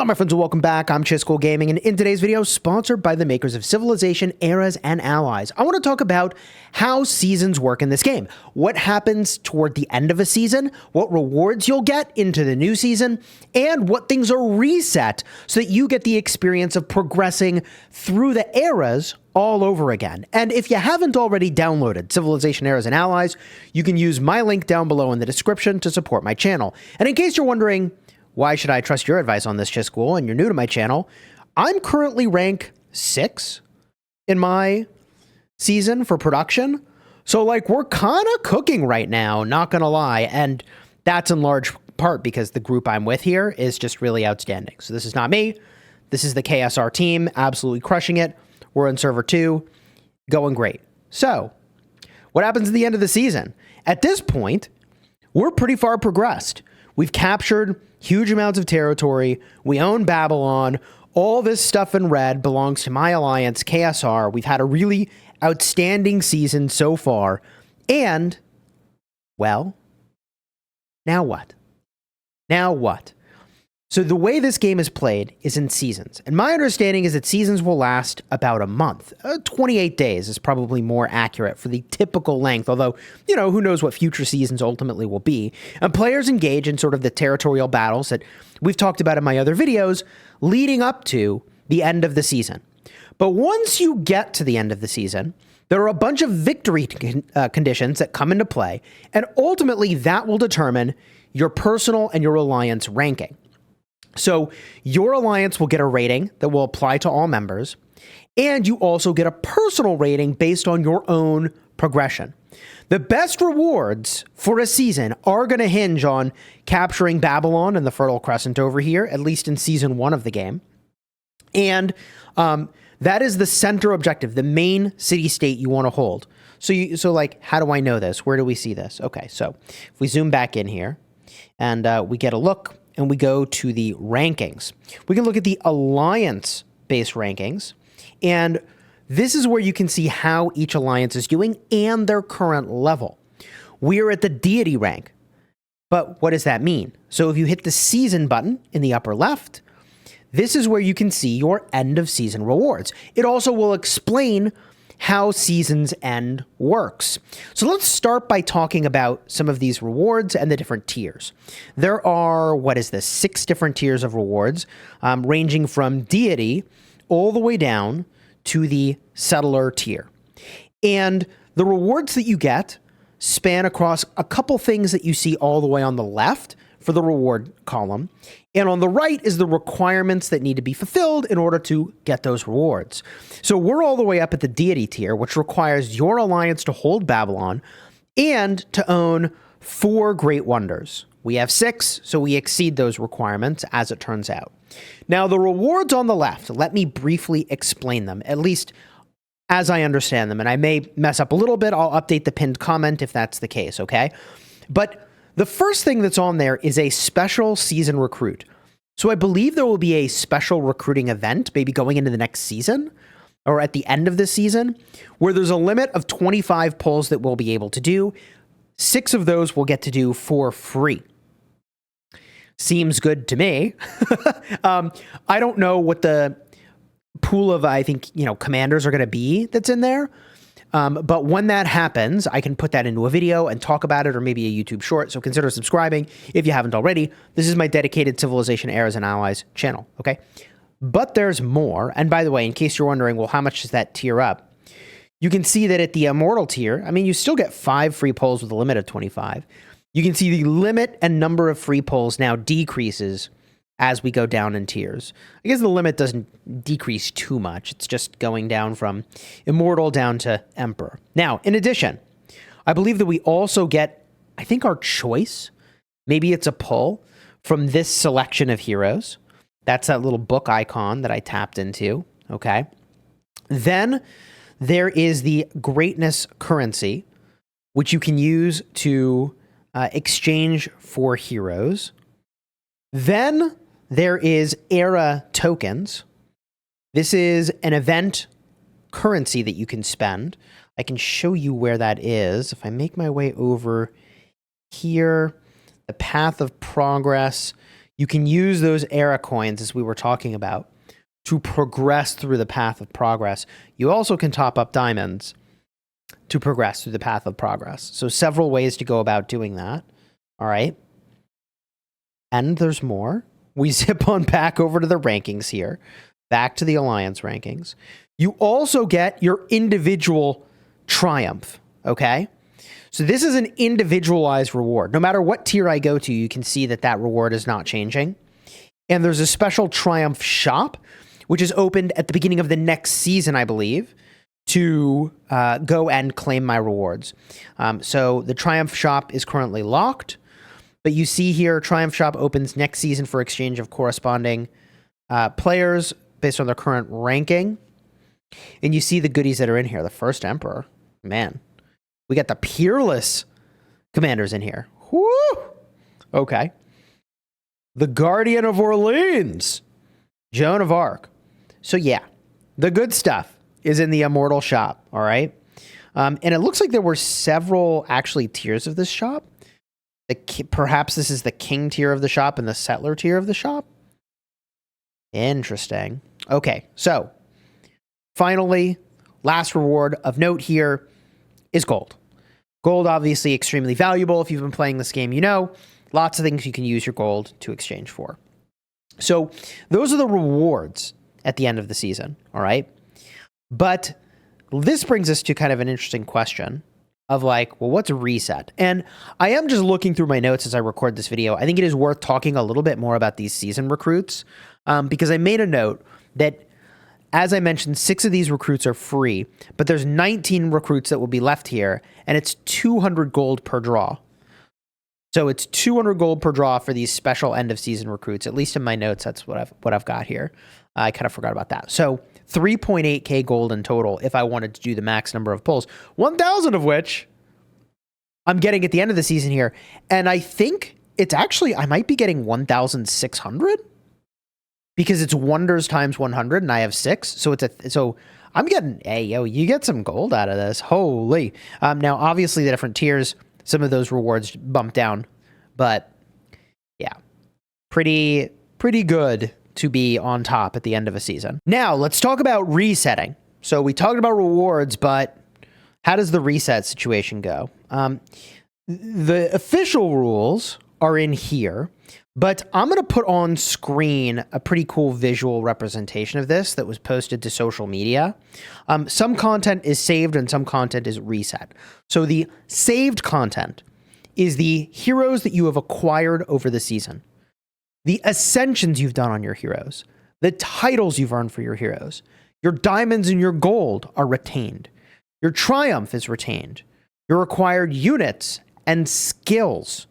Hello, my friends, and welcome back. I'm Chisco Gaming, and in today's video, sponsored by the makers of Civilization, Eras, and Allies, I want to talk about how seasons work in this game. What happens toward the end of a season, what rewards you'll get into the new season, and what things are reset so that you get the experience of progressing through the eras all over again. And if you haven't already downloaded Civilization, Eras, and Allies, you can use my link down below in the description to support my channel. And in case you're wondering, why should I trust your advice on this, Chisco, and you're new to my channel, I'm currently rank 6 in my season for production. So, like, we're kind of cooking right now, not gonna lie. And that's in large part because the group I'm with here is just really outstanding. So this is not me. This is the KSR team, absolutely crushing it. We're in server 2, going great. So, what happens at the end of the season? At this point, we're pretty far progressed. We've captured huge amounts of territory. We own Babylon. All this stuff in red belongs to my alliance, KSR. We've had a really outstanding season so far. And, well, now what? Now what? So the way this game is played is in seasons. And my understanding is that seasons will last about a month. 28 days is probably more accurate for the typical length, although, you know, who knows what future seasons ultimately will be. And players engage in sort of the territorial battles that we've talked about in my other videos leading up to the end of the season. But once you get to the end of the season, there are a bunch of victory conditions that come into play, and ultimately that will determine your personal and your alliance ranking. So your alliance will get a rating that will apply to all members, and you also get a personal rating based on your own progression. The best rewards for a season are going to hinge on capturing Babylon and the Fertile Crescent over here, at least in season 1 of the game. And that is the center objective, the main city-state you want to hold. So like, how do I know this? Where do we see this? Okay, so if we zoom back in here and we get a look, and we go to the rankings, we can look at the alliance-based rankings, and this is where you can see how each alliance is doing and their current level. We're at the deity rank, but what does that mean? So if you hit the season button in the upper left, this is where you can see your end of season rewards. It also will explain how seasons end works. So let's start by talking about some of these rewards and the different tiers. There are, 6 different tiers of rewards, ranging from deity all the way down to the settler tier. And the rewards that you get span across a couple things that you see all the way on the left for the reward column. And on the right is the requirements that need to be fulfilled in order to get those rewards. So we're all the way up at the deity tier, which requires your alliance to hold Babylon and to own 4 great wonders. We have 6, so we exceed those requirements, as it turns out. Now, the rewards on the left, let me briefly explain them, at least as I understand them. And I may mess up a little bit. I'll update the pinned comment if that's the case, okay? But the first thing that's on there is a special season recruit. So I believe there will be a special recruiting event, maybe going into the next season or at the end of this season, where there's a limit of 25 pulls that we'll be able to do. 6 of those we'll get to do for free. Seems good to me. I don't know what the pool of, I think, commanders are going to be that's in there. But when that happens, I can put that into a video and talk about it, or maybe a YouTube short. So consider subscribing if you haven't already. This is my dedicated Civilization, Eras, and Allies channel, okay? But there's more. And by the way, in case you're wondering, well, how much does that tier up? You can see that at the Immortal tier, I mean, you still get 5 free pulls with a limit of 25. You can see the limit and number of free pulls now decreases as we go down in tiers. I guess the limit doesn't decrease too much. It's just going down from Immortal down to Emperor. Now, in addition, I believe that we also get, I think, our choice. Maybe it's a pull from this selection of heroes. That's that little book icon that I tapped into, okay? Then there is the greatness currency, which you can use to exchange for heroes. Then there is era tokens. This is an event currency that you can spend. I can show you where that is. If I make my way over here, the path of progress, You can use those era coins, as we were talking about, to progress through the path of progress. You also can top up diamonds to progress through the path of progress. So several ways to go about doing that. All right. And there's more. We zip on back over to the rankings here, back to the Alliance rankings. You also get your individual triumph, okay? So this is an individualized reward. No matter what tier I go to, you can see that that reward is not changing. And there's a special triumph shop, which is opened at the beginning of the next season, I believe, to go and claim my rewards. So the triumph shop is currently locked. But you see here, Triumph Shop opens next season for exchange of corresponding players based on their current ranking. And you see the goodies that are in here. The First Emperor. Man. We got the Peerless commanders in here. Woo! Okay. The Guardian of Orleans. Joan of Arc. So yeah, the good stuff is in the Immortal Shop, all right? And it looks like there were several, actually, tiers of this shop. Perhaps this is the king tier of the shop and the settler tier of the shop. Interesting. Okay, so finally, last reward of note here is gold. Gold, obviously, extremely valuable. If you've been playing this game, you know, lots of things you can use your gold to exchange for. So those are the rewards at the end of the season, all right? But this brings us to kind of an interesting question of like, well, what's a reset? And I am just looking through my notes as I record this video. I think it is worth talking a little bit more about these season recruits because I made a note that, as I mentioned, 6 of these recruits are free, but there's 19 recruits that will be left here, and it's 200 gold per draw. So it's 200 gold per draw for these special end of season recruits. At least in my notes, that's what I've got here. I kind of forgot about that. So 3.8k gold in total if I wanted to do the max number of pulls, 1,000 of which I'm getting at the end of the season here. And I think it's actually, I might be getting 1,600 because it's wonders times 100 and I have 6. So I'm getting, hey, yo, you get some gold out of this. Holy. Now, obviously the different tiers, some of those rewards bump down, but yeah, pretty good to be on top at the end of a season. Now, let's talk about resetting. So we talked about rewards, but how does the reset situation go? The official rules are in here, but I'm going to put on screen a pretty cool visual representation of this that was posted to social media. Some content is saved and some content is reset. So the saved content is the heroes that you have acquired over the season, the ascensions you've done on your heroes, the titles you've earned for your heroes, your diamonds and your gold are retained. Your triumph is retained. Your acquired units and skills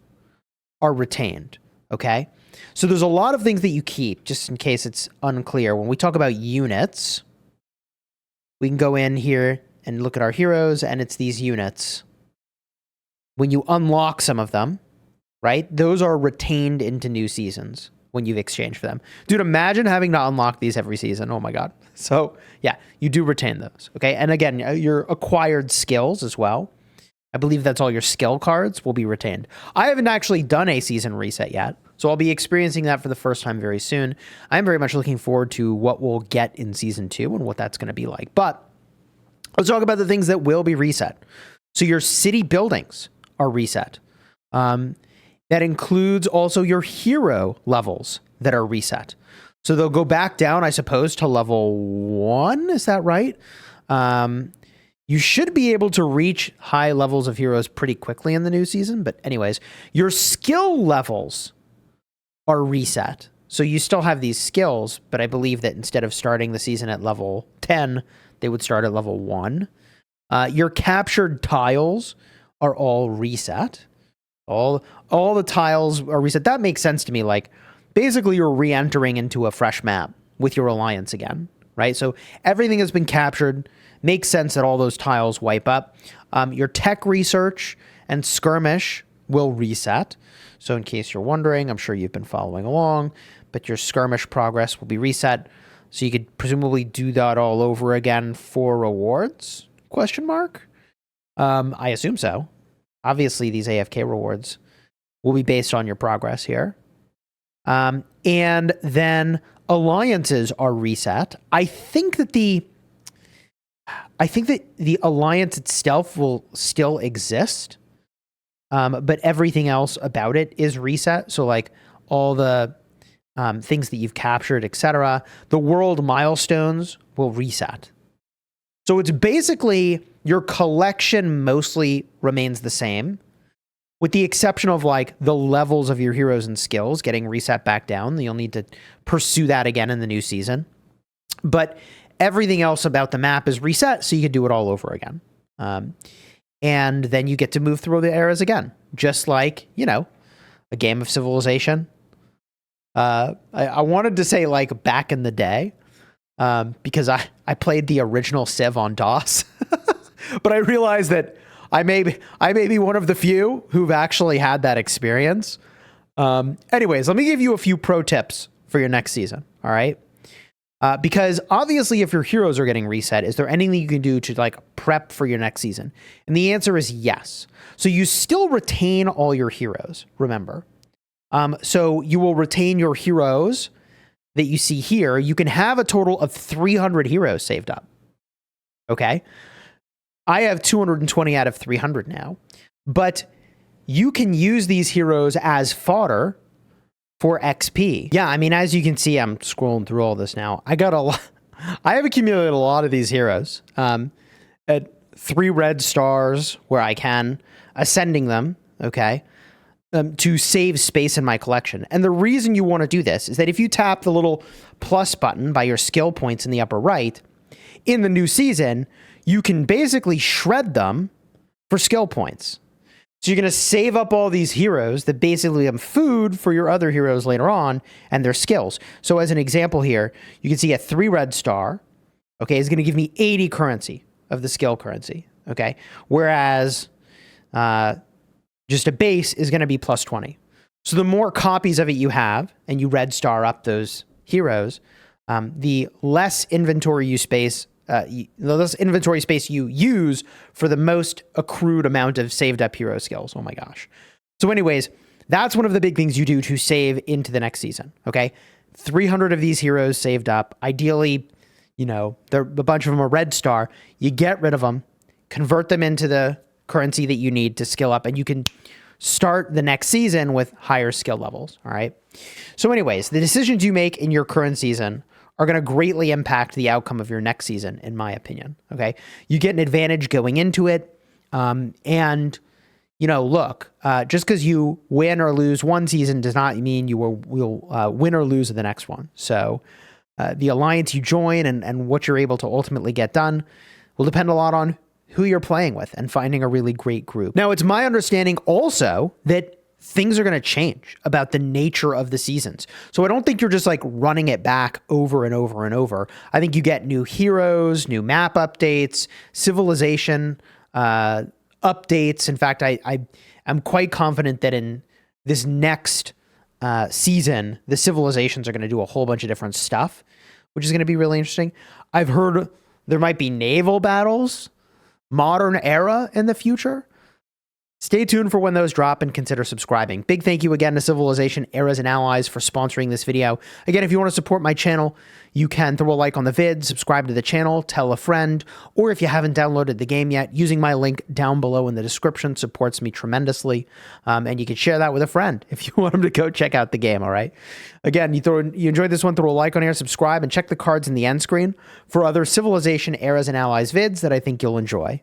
are retained, okay? So there's a lot of things that you keep, just in case it's unclear. When we talk about units, we can go in here and look at our heroes, and it's these units. When you unlock some of them, right? Those are retained into new seasons when you've exchanged for them. Dude, imagine having to unlock these every season. Oh my God. So yeah, you do retain those. Okay. And again, your acquired skills as well. I believe that's all your skill cards will be retained. I haven't actually done a season reset yet, so I'll be experiencing that for the first time very soon. I'm very much looking forward to what we'll get in season 2 and what that's going to be like. But let's talk about the things that will be reset. So your city buildings are reset. That includes also your hero levels that are reset. So they'll go back down, I suppose, to level 1. Is that right? You should be able to reach high levels of heroes pretty quickly in the new season. But anyways, your skill levels are reset. So you still have these skills, but I believe that instead of starting the season at level 10, they would start at level 1. Your captured tiles are all reset. All the tiles are reset. That makes sense to me. Like, basically, you're re-entering into a fresh map with your alliance again, right? So everything has been captured. Makes sense that all those tiles wipe up. Your tech research and skirmish will reset. So in case you're wondering, I'm sure you've been following along, but your skirmish progress will be reset. So you could presumably do that all over again for rewards? Question mark? I assume so. Obviously, these AFK rewards will be based on your progress here. And then alliances are reset. I think that the alliance itself will still exist, but everything else about it is reset. So like all the things that you've captured, etc. The world milestones will reset. So it's basically your collection mostly remains the same, with the exception of like the levels of your heroes and skills getting reset back down. You'll need to pursue that again in the new season. But everything else about the map is reset, so you can do it all over again. And then you get to move through the eras again, just like, you know, a game of Civilization. I wanted to say like back in the day, because I played the original Civ on DOS, but I realized that I may be one of the few who've actually had that experience. Anyways, let me give you a few pro tips for your next season. All right. Because obviously if your heroes are getting reset, is there anything you can do to like prep for your next season? And the answer is yes. So you still retain all your heroes, remember. So you will retain your heroes that you see here. You can have a total of 300 heroes saved up. Okay. I have 220 out of 300 now, but you can use these heroes as fodder for XP. Yeah, I mean, as you can see, I'm scrolling through all this now. I have accumulated a lot of these heroes at 3 red stars where I can, ascending them, okay, to save space in my collection. And the reason you want to do this is that if you tap the little plus button by your skill points in the upper right, in the new season, you can basically shred them for skill points. So you're going to save up all these heroes that basically become food for your other heroes later on and their skills. So as an example here, you can see a 3 red star, okay, is going to give me 80 currency of the skill currency, okay? Whereas just a base is going to be plus 20. So the more copies of it you have and you red star up those heroes, the less inventory space you use for the most accrued amount of saved up hero skills. Oh my gosh. So anyways, that's one of the big things you do to save into the next season. Okay. 300 of these heroes saved up. Ideally, you know, a bunch of them are red star. You get rid of them, convert them into the currency that you need to skill up, and you can start the next season with higher skill levels. All right. So anyways, the decisions you make in your current season are going to greatly impact the outcome of your next season, in my opinion. Okay. You get an advantage going into it. And, you know, look, just because you win or lose one season does not mean you will win or lose in the next one. So the alliance you join and what you're able to ultimately get done will depend a lot on who you're playing with and finding a really great group. Now, it's my understanding also that things are going to change about the nature of the seasons. So I don't think you're just like running it back over and over and over. I think you get new heroes, new map updates, civilization updates. In fact, I'm quite confident that in this next season, the civilizations are going to do a whole bunch of different stuff, which is going to be really interesting. I've heard there might be naval battles, modern era in the future. Stay tuned for when those drop and consider subscribing. Big thank you again to Civilization, Eras, and Allies for sponsoring this video. Again, if you want to support my channel, you can throw a like on the vid, subscribe to the channel, tell a friend, or if you haven't downloaded the game yet, using my link down below in the description supports me tremendously. And you can share that with a friend if you want them to go check out the game, all right? Again, you enjoyed this one, throw a like on here, subscribe, and check the cards in the end screen for other Civilization, Eras, and Allies vids that I think you'll enjoy.